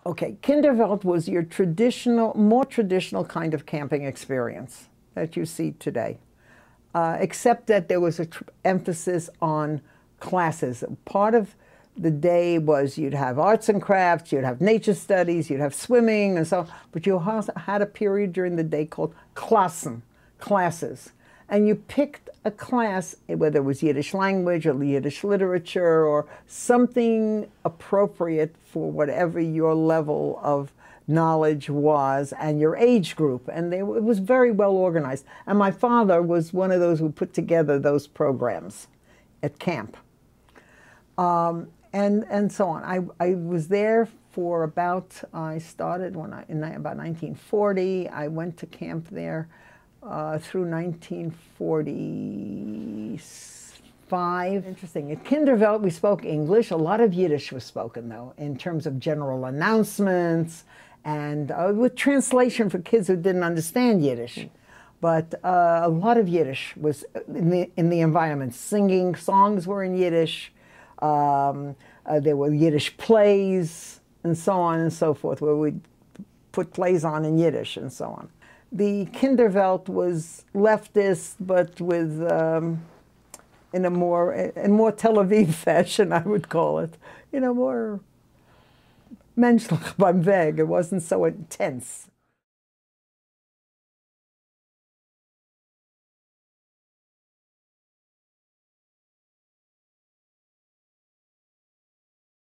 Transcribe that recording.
Okay, Kinderwelt was your traditional, more traditional kind of camping experience that you see today, except that there was an emphasis on classes. Part of the day was you'd have arts and crafts, you'd have nature studies, you'd have swimming and so on, but you also had a period during the day called Klassen, classes. And you picked a class, whether it was Yiddish language or Yiddish literature or something appropriate for whatever your level of knowledge was and your age group. And it was very well organized. And my father was one of those who put together those programs at camp. And so on. I was there for about, I started in about 1940. I went to camp there through 1945. Interesting. At Kinderwelt, we spoke English. A lot of Yiddish was spoken, though, in terms of general announcements and with translation for kids who didn't understand Yiddish. But a lot of Yiddish was in the environment. Singing songs were in Yiddish. There were Yiddish plays and so on and so forth, where we'd put plays on in Yiddish and so on. The Kinderwelt was leftist, but with in more Tel Aviv fashion, I would call it. You know, more menschlich beim Weg. It wasn't so intense.